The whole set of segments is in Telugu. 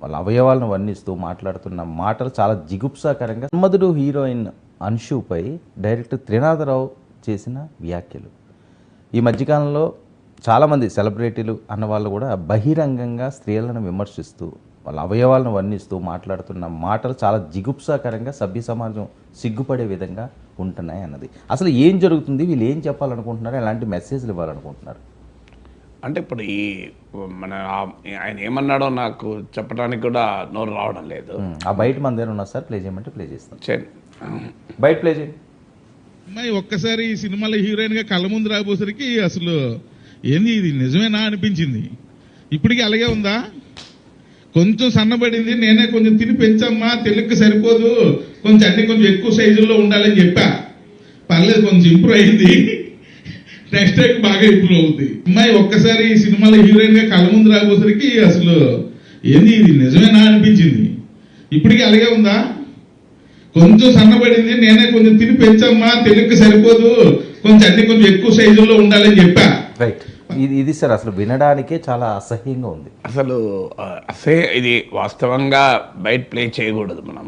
వాళ్ళ అవయవాలను వర్ణిస్తూ మాట్లాడుతున్న మాటలు చాలా జిగుప్సాకరంగా. మన్మధుడు హీరోయిన్ అంశుపై డైరెక్టర్ త్రినాథరావు చేసిన వ్యాఖ్యలు ఈ మధ్యకాలంలో చాలామంది సెలబ్రిటీలు అన్నవాళ్ళు కూడా బహిరంగంగా స్త్రీలను విమర్శిస్తూ వాళ్ళ అవయవాలను వర్ణిస్తూ మాట్లాడుతున్న మాటలు చాలా జిగుప్సాకరంగా సభ్య సమాజం సిగ్గుపడే విధంగా ఉంటున్నాయి అన్నది. అసలు ఏం జరుగుతుంది, వీళ్ళు ఏం చెప్పాలనుకుంటున్నారు, ఎలాంటి మెసేజ్లు ఇవ్వాలనుకుంటున్నారు? అంటే ఇప్పుడు ఆయన ఏమన్నాడో నాకు చెప్పడానికి కూడా నోరు రావడం లేదు. ఆ బయట మన దగ్గర ఉన్నా సార్, ప్లే చేయమంటే ప్లే చేస్తాం. చేయండి, బయట ప్లే చేయండి. అమ్మాయి ఒక్కసారి ఈ సినిమాలో హీరోయిన్గా కళ్ళ ముందు రాబోసరికి అసలు ఏంది ఇది నిజమేనా అనిపించింది. ఇప్పటికీ అలాగే ఉందా? కొంచెం సన్నబడింది, నేనే కొంచెం తిని పెంచమ్మా, తెలుగుకి సరిపోదు, కొంచెం అన్ని కొంచెం ఎక్కువ సైజుల్లో ఉండాలని చెప్పా. పర్లేదు, కొంచెం ఇంప్రూవ్ అయింది, నెక్స్ట్ టైం బాగా ఇంప్రూవ్ అవుతుంది. అమ్మాయి ఒక్కసారి ఈ సినిమాలో హీరోయిన్గా కళ్ళ ముందు రాబోసరికి అసలు ఏంది ఇది నిజమేనా అనిపించింది. ఇప్పటికీ అలాగే ఉందా? కొంచెం సన్నబడింది, నేనే కొంచెం తిని పెంచమ్మా, తెలుగుకి సరిపోదు, కొంచెం అన్ని కొంచెం ఎక్కువ సైజుల్లో ఉండాలని చెప్పా. రైట్, ఇది సార్ అసలు వినడానికే చాలా అసహ్యంగా ఉంది. అసలు ఇది వాస్తవంగా బయట ప్లే చేయకూడదు మనం,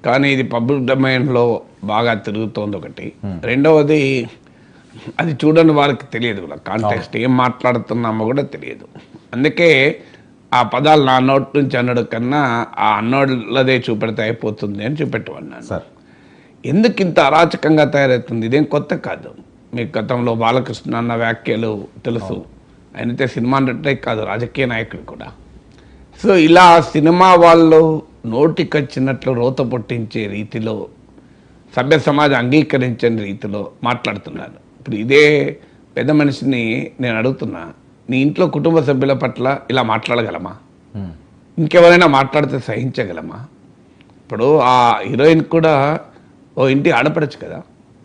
కానీ ఇది పబ్లిక్ డొమైన్లో బాగా తిరుగుతోంది ఒకటి. రెండవది, అది చూడని వారికి తెలియదు కూడా, కాంటెక్స్ట్ ఏం మాట్లాడుతున్నామో కూడా తెలియదు. అందుకే ఆ పదాలు నా నోటి నుంచి అన్నడు కన్నా ఆ అన్నోళ్ళదే చూపెడితే అయిపోతుంది అని చూపెట్టమన్నాను సార్. ఎందుకు ఇంత అరాచకంగా తయారవుతుంది? ఇదేం కొత్త కాదు. మీకు గతంలో బాలకృష్ణ అన్న వ్యాఖ్యలు తెలుసు. ఆయనైతే సినిమా నటే కాదు, రాజకీయ నాయకుడు కూడా. సో ఇలా సినిమా వాళ్ళు నోటికొచ్చినట్లు రోత పుట్టించే రీతిలో, సభ్య సమాజం అంగీకరించని రీతిలో మాట్లాడుతున్నాను. ఇప్పుడు ఇదే పెద్ద మనిషిని నేను అడుగుతున్నా, నీ ఇంట్లో కుటుంబ సభ్యుల పట్ల ఇలా మాట్లాడగలమా? ఇంకెవరైనా మాట్లాడితే సహించగలమా? ఇప్పుడు ఆ హీరోయిన్ కూడా ఓ ఇంటి ఆడపడచ్చు కదా,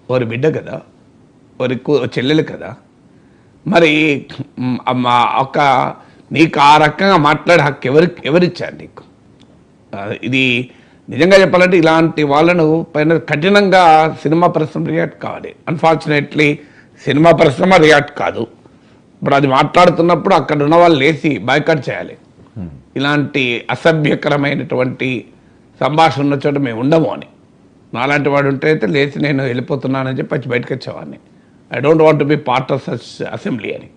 ఓరి బిడ్డ కదా, ఓరి చెల్లెలు కదా. మరి నీకు ఆ రకంగా మాట్లాడే హక్కు ఎవరిచ్చారు నీకు? ఇది నిజంగా చెప్పాలంటే ఇలాంటి వాళ్ళను పైన కఠినంగా సినిమా పరిశ్రమ రియాక్ట్ కావాలి. అన్ఫార్చునేట్లీ సినిమా పరిశ్రమ రియాక్ట్ కాదు. ఇప్పుడు అది మాట్లాడుతున్నప్పుడు అక్కడ ఉన్న వాళ్ళు లేచి బాయ్కాట్ చేయాలి. ఇలాంటి అసభ్యకరమైనటువంటి సంభాషణ ఉన్న చోట మేము ఉండము అని. నాలాంటి వాడు ఉంటే అయితే లేచి నేను వెళ్ళిపోతున్నానని చెప్పి బయటకు వచ్చేవాడిని. I don't want to be part of such assembly అని.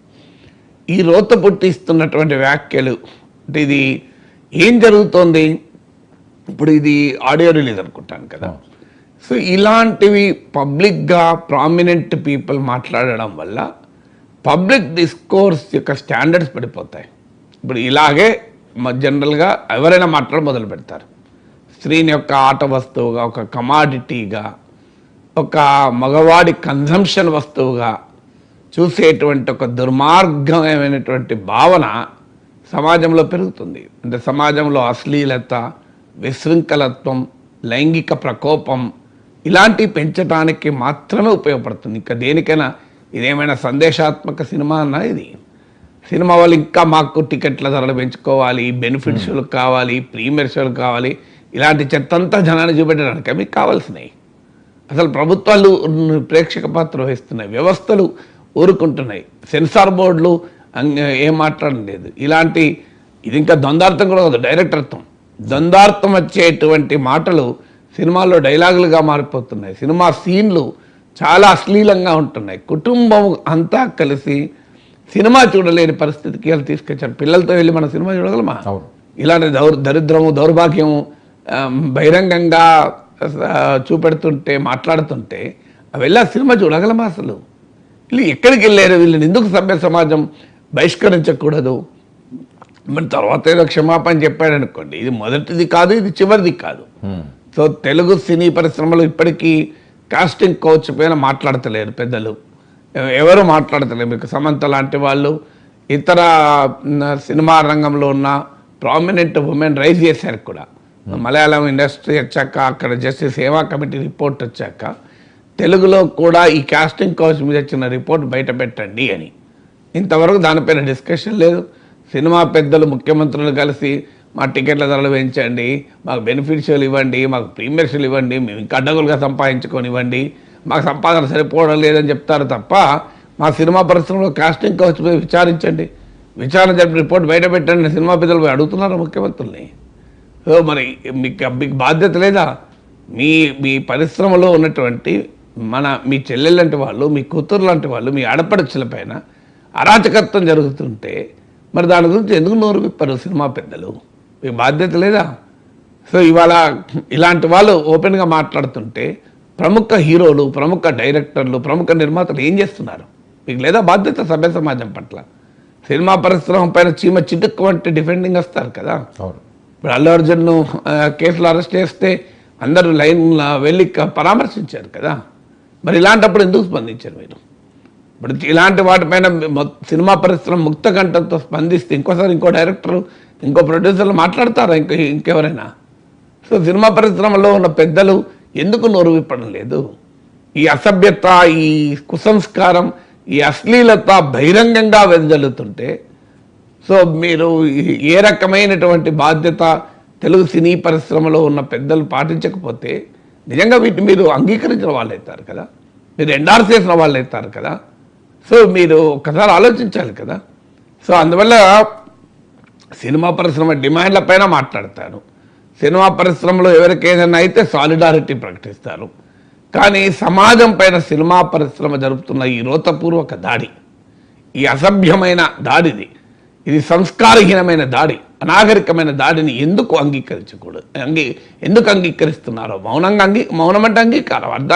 ఈ రోత పుట్టిస్తున్నటువంటి వ్యాఖ్యలు అంటే ఇది ఏం జరుగుతోంది? ఇప్పుడు ఇది ఆడియో రిలీజ్ అనుకుంటాను కదా. సో ఇలాంటివి పబ్లిక్గా ప్రామినెంట్ పీపుల్ మాట్లాడడం వల్ల పబ్లిక్ డిస్కోర్స్ యొక్క స్టాండర్డ్స్ పడిపోతాయి. ఇప్పుడు ఇలాగే జనరల్గా ఎవరైనా మాట్లాడ మొదలు పెడతారు. స్త్రీని యొక్క ఆట వస్తువుగా, ఒక కమాడిటీగా, ఒక మగవాడి కన్జంప్షన్ వస్తువుగా చూసేటువంటి ఒక దుర్మార్గమైనటువంటి భావన సమాజంలో పెరుగుతుంది. అంటే సమాజంలో అశ్లీలత, విశృంఖలత్వం, లైంగిక ప్రకోపం ఇలాంటివి పెంచడానికి మాత్రమే ఉపయోగపడుతుంది. ఇంకా దేనికైనా ఇదేమైనా సందేశాత్మక సినిమా అన్నా ఇది? సినిమా వాళ్ళు ఇంకా మాకు టికెట్ల ధరలు పెంచుకోవాలి, బెనిఫిట్ షోలు కావాలి, ప్రీమియర్ షోలు కావాలి, ఇలాంటి చెత్తంతా జనాన్ని చూపెట్టడానికి మీకు కావాల్సినవి. అసలు ప్రభుత్వాలు ప్రేక్షక పాత్ర వహిస్తున్నాయి, వ్యవస్థలు ఊరుకుంటున్నాయి, సెన్సార్ బోర్డులు ఏం మాట్లాడడం లేదు. ఇది ఇంకా ద్వందార్థం కూడా కాదు, డైరెక్టర్త్వం. ద్వందార్థం వచ్చేటువంటి మాటలు సినిమాల్లో డైలాగులుగా మారిపోతున్నాయి. సినిమా సీన్లు చాలా అశ్లీలంగా ఉంటున్నాయి. కుటుంబం అంతా కలిసి సినిమా చూడలేని పరిస్థితికి వాళ్ళు తీసుకొచ్చారు. పిల్లలతో వెళ్ళి మన సినిమా చూడగలమా? ఇలాంటి దరిద్రము, దౌర్భాగ్యము బహిరంగంగా చూపెడుతుంటే, మాట్లాడుతుంటే వెళ్ళి ఆ సినిమా చూడగలమా? అసలు వీళ్ళు ఎక్కడికి వెళ్ళారు? వీళ్ళని ఎందుకు సభ్య సమాజం బహిష్కరించకూడదు? మరి తర్వాత ఏదో క్షమాపణ చెప్పాడు అనుకోండి, ఇది మొదటిది కాదు, ఇది చివరిది కాదు. సో తెలుగు సినీ పరిశ్రమలో ఇప్పటికీ కాస్టింగ్ కోచ్ పైన మాట్లాడతలేరు పెద్దలు, ఎవరు మాట్లాడతలేరు. మీకు సమంత లాంటి వాళ్ళు, ఇతర సినిమా రంగంలో ఉన్న ప్రామినెంట్ ఉమెన్ రైజ్ చేశారు కూడా. మలయాళం ఇండస్ట్రీ వచ్చాక, అక్కడ జస్టిస్ హేమా కమిటీ రిపోర్ట్ వచ్చాక తెలుగులో కూడా ఈ కాస్టింగ్ కౌచ్ మీద వచ్చిన రిపోర్ట్ బయట పెట్టండి అని. ఇంతవరకు దానిపైన డిస్కషన్ లేదు. సినిమా పెద్దలు, ముఖ్యమంత్రులు కలిసి మా టికెట్ల ధరలు పెంచండి, మాకు బెనిఫిట్ షోలు ఇవ్వండి, మాకు ప్రీమియర్ షోలు ఇవ్వండి, మేము ఇంకా అడ్డగోలుగా సంపాదించుకొని ఇవ్వండి, మాకు సంపాదన సరిపోవడం లేదని చెప్తారు తప్ప మా సినిమా పరిశ్రమలో కాస్టింగ్ కౌచ్ మీద విచారించండి, విచారణ జరిపి రిపోర్ట్ బయట పెట్టండి సినిమా పెద్దలు అడుగుతున్నారు ముఖ్యమంత్రుల్ని. మరి మీకు బాధ్యత లేదా? మీ మీ పరిశ్రమలో ఉన్నటువంటి మీ చెల్లెలు లాంటి వాళ్ళు, మీ కూతురు లాంటి వాళ్ళు, మీ ఆడపడుచుల పైన అరాచకత్వం జరుగుతుంటే మరి దాని గురించి ఎందుకు నోరు విప్పరు సినిమా పెద్దలు? మీకు బాధ్యత లేదా? సో ఇవాళ ఇలాంటి వాళ్ళు ఓపెన్గా మాట్లాడుతుంటే ప్రముఖ హీరోలు, ప్రముఖ డైరెక్టర్లు, ప్రముఖ నిర్మాతలు ఏం చేస్తున్నారు? మీకు లేదా బాధ్యత సభ్య సమాజం పట్ల? సినిమా పరిశ్రమ పైన చీమ చిటుక్కు వంటి డిఫెండింగ్ వస్తారు కదా. ఇప్పుడు అల్లు అర్జున్ను కేసులో అరెస్ట్ చేస్తే అందరూ లైన్ వెళ్ళి పరామర్శించారు కదా. మరి ఇలాంటప్పుడు ఎందుకు స్పందించారు మీరు? ఇప్పుడు ఇలాంటి వాటిపైన సినిమా పరిశ్రమ ముక్త కంఠంతో స్పందిస్తే ఇంకోసారి ఇంకో డైరెక్టరు, ఇంకో ప్రొడ్యూసర్లు మాట్లాడతారా ఇంకెవరైనా? సో సినిమా పరిశ్రమలో ఉన్న పెద్దలు ఎందుకు నోరు విప్పడం లేదు? ఈ అసభ్యత, ఈ కుసంస్కారం, ఈ అశ్లీలత బహిరంగంగా వెదజల్లుతుంటే సో మీరు ఏ రకమైనటువంటి బాధ్యత తెలుగు సినీ పరిశ్రమలో ఉన్న పెద్దలు పాటించకపోతే నిజంగా వీటిని మీరు అంగీకరించిన వాళ్ళు అవుతారు కదా, మీరు ఎండార్స్ చేసిన వాళ్ళు అవుతారు కదా. సో మీరు ఒకసారి ఆలోచించాలి కదా. సో అందువల్ల సినిమా పరిశ్రమ డిమాండ్ల పైన మాట్లాడతారు, సినిమా పరిశ్రమలో ఎవరికి ఏదైనా అయితే సాలిడారిటీ ప్రకటిస్తారు. కానీ సమాజం పైన సినిమా పరిశ్రమ జరుపుతున్న ఈ రోతపూర్వక దాడి, ఈ అసభ్యమైన దాడిది, ఇది సంస్కారహీనమైన దాడి, అనాగరికమైన దాడిని ఎందుకు అంగీకరించకూడదు? ఎందుకు అంగీకరిస్తున్నారో? మౌనం అంటే అంగీకారం అర్థం